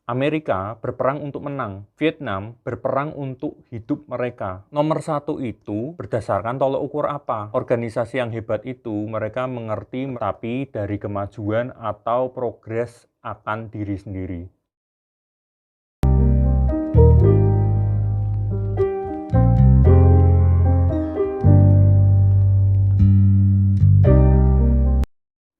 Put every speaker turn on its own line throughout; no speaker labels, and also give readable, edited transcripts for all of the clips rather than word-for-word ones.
Amerika berperang untuk menang, Vietnam berperang untuk hidup mereka. Nomor satu itu berdasarkan tolok ukur apa? Organisasi yang hebat itu mereka mengerti tapi dari kemajuan atau progres akan diri sendiri.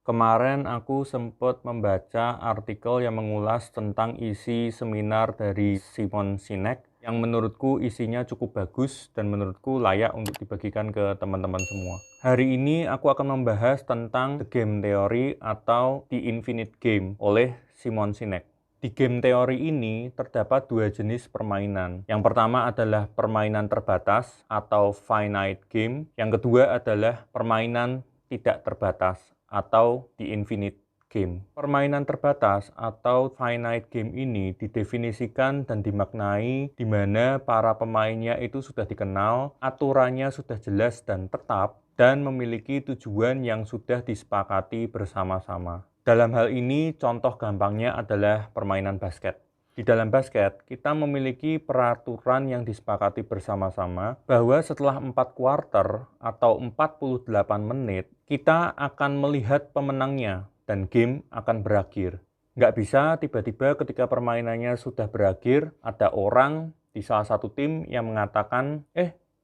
Kemarin aku sempat membaca artikel yang mengulas tentang isi seminar dari Simon Sinek yang menurutku isinya cukup bagus dan menurutku layak untuk dibagikan ke teman-teman semua. Hari ini aku akan membahas tentang The Game Theory atau The Infinite Game oleh Simon Sinek. Di game teori ini terdapat dua jenis permainan. Yang pertama adalah permainan terbatas atau finite game. Yang kedua adalah permainan tidak terbatas atau the infinite game. Permainan terbatas atau finite game ini didefinisikan dan dimaknai di mana para pemainnya itu sudah dikenal, aturannya sudah jelas dan tetap, dan memiliki tujuan yang sudah disepakati bersama-sama. Dalam hal ini, contoh gampangnya adalah permainan basket. Di dalam basket, kita memiliki peraturan yang disepakati bersama-sama bahwa setelah 4 kuarter atau 48 menit, kita akan melihat pemenangnya dan game akan berakhir. Nggak bisa tiba-tiba ketika permainannya sudah berakhir, ada orang di salah satu tim yang mengatakan,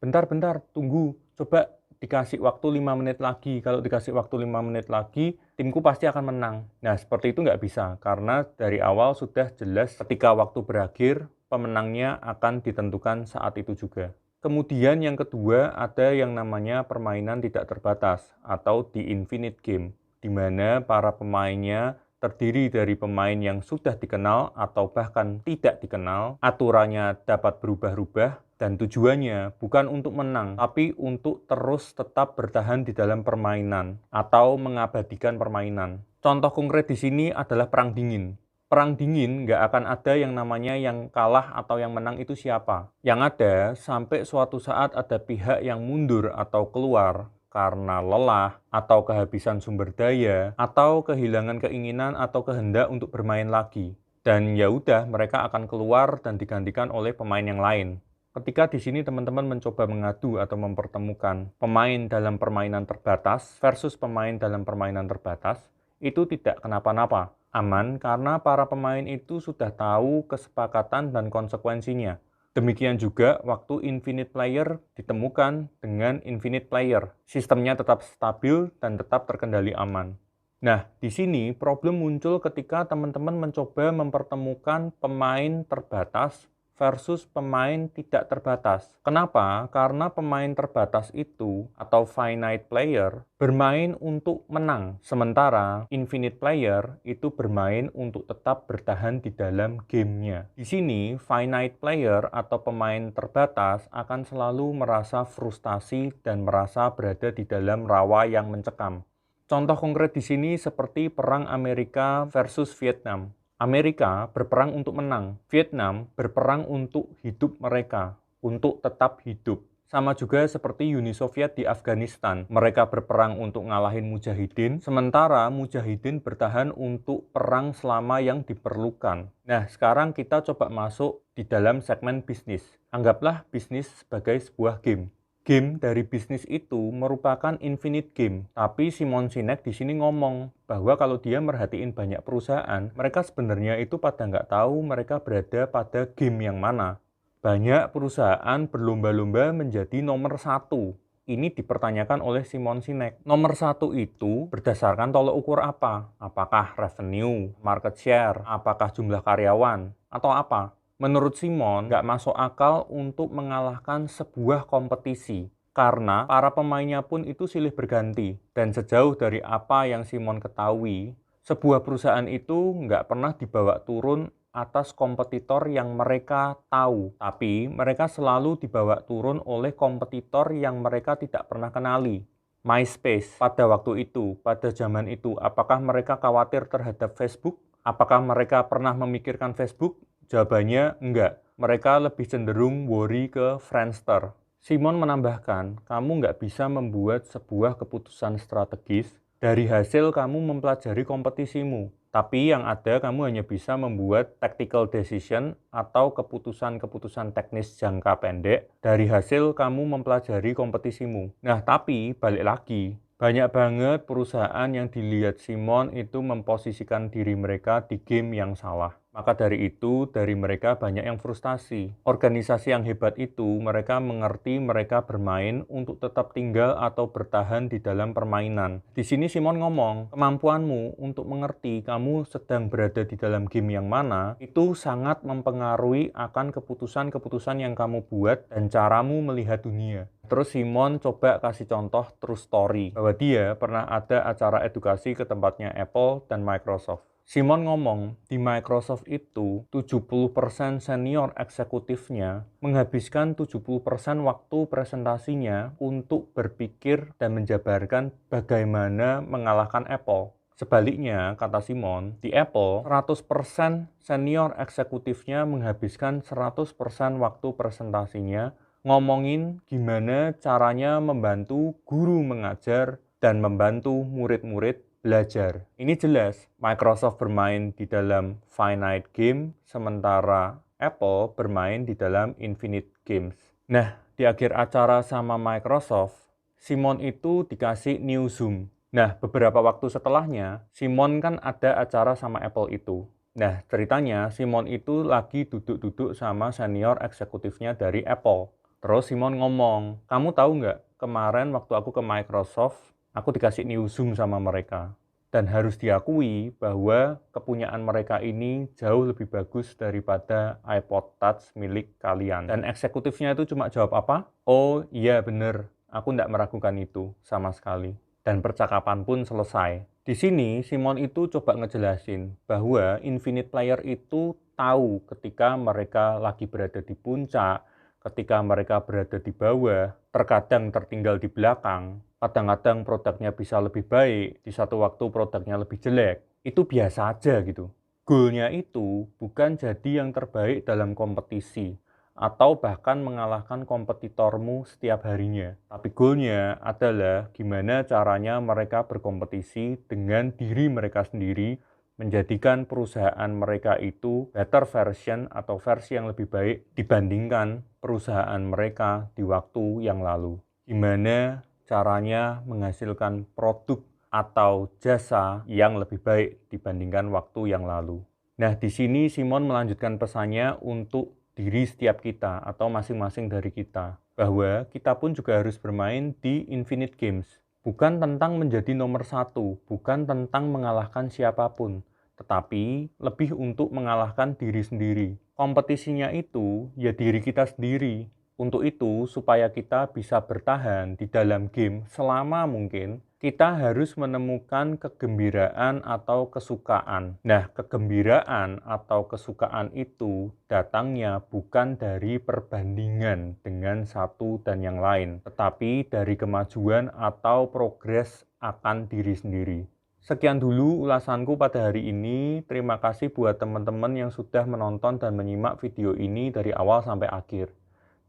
bentar, tunggu, coba dikasih waktu 5 menit lagi. Kalau dikasih waktu 5 menit lagi, timku pasti akan menang. Nah, seperti itu nggak bisa, karena dari awal sudah jelas ketika waktu berakhir, pemenangnya akan ditentukan saat itu juga. Kemudian yang kedua, ada yang namanya permainan tidak terbatas, atau the infinite game, di mana para pemainnya terdiri dari pemain yang sudah dikenal atau bahkan tidak dikenal, aturannya dapat berubah-ubah, dan tujuannya bukan untuk menang, tapi untuk terus tetap bertahan di dalam permainan atau mengabadikan permainan. Contoh konkret di sini adalah Perang Dingin. Perang Dingin nggak akan ada yang namanya yang kalah atau yang menang itu siapa. Yang ada, sampai suatu saat ada pihak yang mundur atau keluar karena lelah atau kehabisan sumber daya atau kehilangan keinginan atau kehendak untuk bermain lagi. Dan ya udah, mereka akan keluar dan digantikan oleh pemain yang lain. Ketika di sini teman-teman mencoba mengadu atau mempertemukan pemain dalam permainan terbatas versus pemain dalam permainan terbatas, itu tidak kenapa-napa. Aman karena para pemain itu sudah tahu kesepakatan dan konsekuensinya. Demikian juga waktu infinite player ditemukan dengan infinite player. Sistemnya tetap stabil dan tetap terkendali aman. Nah, di sini problem muncul ketika teman-teman mencoba mempertemukan pemain terbatas versus pemain tidak terbatas. Kenapa? Karena pemain terbatas itu atau finite player bermain untuk menang, sementara infinite player itu bermain untuk tetap bertahan di dalam gamenya. Di sini, finite player atau pemain terbatas akan selalu merasa frustasi dan merasa berada di dalam rawa yang mencekam. Contoh konkret di sini seperti perang Amerika versus Vietnam. Amerika berperang untuk menang, Vietnam berperang untuk hidup mereka, untuk tetap hidup. Sama juga seperti Uni Soviet di Afghanistan. Mereka berperang untuk ngalahin Mujahidin, sementara Mujahidin bertahan untuk perang selama yang diperlukan. Nah, sekarang kita coba masuk di dalam segmen bisnis. Anggaplah bisnis sebagai sebuah game. Game dari bisnis itu merupakan infinite game, tapi Simon Sinek di sini ngomong bahwa kalau dia merhatiin banyak perusahaan, mereka sebenarnya itu pada nggak tahu mereka berada pada game yang mana. Banyak perusahaan berlomba-lomba menjadi nomor satu. Ini dipertanyakan oleh Simon Sinek. Nomor satu itu berdasarkan tolok ukur apa? Apakah revenue, market share, apakah jumlah karyawan, atau apa? Menurut Simon, nggak masuk akal untuk mengalahkan sebuah kompetisi karena para pemainnya pun itu silih berganti. Dan sejauh dari apa yang Simon ketahui, sebuah perusahaan itu nggak pernah dibawa turun atas kompetitor yang mereka tahu, tapi mereka selalu dibawa turun oleh kompetitor yang mereka tidak pernah kenali. MySpace pada waktu itu, pada zaman itu, apakah mereka khawatir terhadap Facebook? Apakah mereka pernah memikirkan Facebook? Jawabannya enggak. Mereka lebih cenderung worry ke Friendster. Simon menambahkan, kamu nggak bisa membuat sebuah keputusan strategis dari hasil kamu mempelajari kompetisimu. Tapi yang ada kamu hanya bisa membuat tactical decision atau keputusan-keputusan teknis jangka pendek dari hasil kamu mempelajari kompetisimu. Nah, tapi balik lagi, banyak banget perusahaan yang dilihat Simon itu memposisikan diri mereka di game yang salah. Maka dari itu, dari mereka banyak yang frustasi. Organisasi yang hebat itu, mereka mengerti mereka bermain untuk tetap tinggal atau bertahan di dalam permainan. Di sini Simon ngomong, kemampuanmu untuk mengerti kamu sedang berada di dalam game yang mana, itu sangat mempengaruhi akan keputusan-keputusan yang kamu buat dan caramu melihat dunia. Terus Simon coba kasih contoh true story, bahwa dia pernah ada acara edukasi ke tempatnya Apple dan Microsoft. Simon ngomong, di Microsoft itu 70% senior eksekutifnya menghabiskan 70% waktu presentasinya untuk berpikir dan menjabarkan bagaimana mengalahkan Apple. Sebaliknya, kata Simon, di Apple 100% senior eksekutifnya menghabiskan 100% waktu presentasinya ngomongin gimana caranya membantu guru mengajar dan membantu murid-murid belajar. Ini jelas, Microsoft bermain di dalam finite game, sementara Apple bermain di dalam infinite games. Nah, di akhir acara sama Microsoft, Simon itu dikasih new Zoom. Nah, beberapa waktu setelahnya, Simon kan ada acara sama Apple itu. Nah, ceritanya Simon itu lagi duduk-duduk sama senior eksekutifnya dari Apple. Terus Simon ngomong, kamu tahu nggak, kemarin waktu aku ke Microsoft, aku dikasih new Zoom sama mereka. Dan harus diakui bahwa kepunyaan mereka ini jauh lebih bagus daripada iPod Touch milik kalian. Dan eksekutifnya itu cuma jawab apa? Oh iya bener, aku nggak meragukan itu sama sekali. Dan percakapan pun selesai. Di sini Simon itu coba ngejelasin bahwa infinite player itu tahu ketika mereka lagi berada di puncak, ketika mereka berada di bawah, terkadang tertinggal di belakang, kadang-kadang produknya bisa lebih baik, di satu waktu produknya lebih jelek. Itu biasa aja gitu. Goalnya itu bukan jadi yang terbaik dalam kompetisi, atau bahkan mengalahkan kompetitormu setiap harinya. Tapi goalnya adalah gimana caranya mereka berkompetisi dengan diri mereka sendiri, menjadikan perusahaan mereka itu better version atau versi yang lebih baik dibandingkan perusahaan mereka di waktu yang lalu. Gimana caranya menghasilkan produk atau jasa yang lebih baik dibandingkan waktu yang lalu. Nah, di sini Simon melanjutkan pesannya untuk diri setiap kita atau masing-masing dari kita, bahwa kita pun juga harus bermain di Infinite Games. Bukan tentang menjadi nomor satu, bukan tentang mengalahkan siapapun, tetapi lebih untuk mengalahkan diri sendiri. Kompetisinya itu ya diri kita sendiri. Untuk itu, supaya kita bisa bertahan di dalam game selama mungkin, kita harus menemukan kegembiraan atau kesukaan. Nah, kegembiraan atau kesukaan itu datangnya bukan dari perbandingan dengan satu dan yang lain, tetapi dari kemajuan atau progres akan diri sendiri. Sekian dulu ulasanku pada hari ini. Terima kasih buat teman-teman yang sudah menonton dan menyimak video ini dari awal sampai akhir.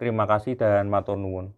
Terima kasih dan matur nuwun.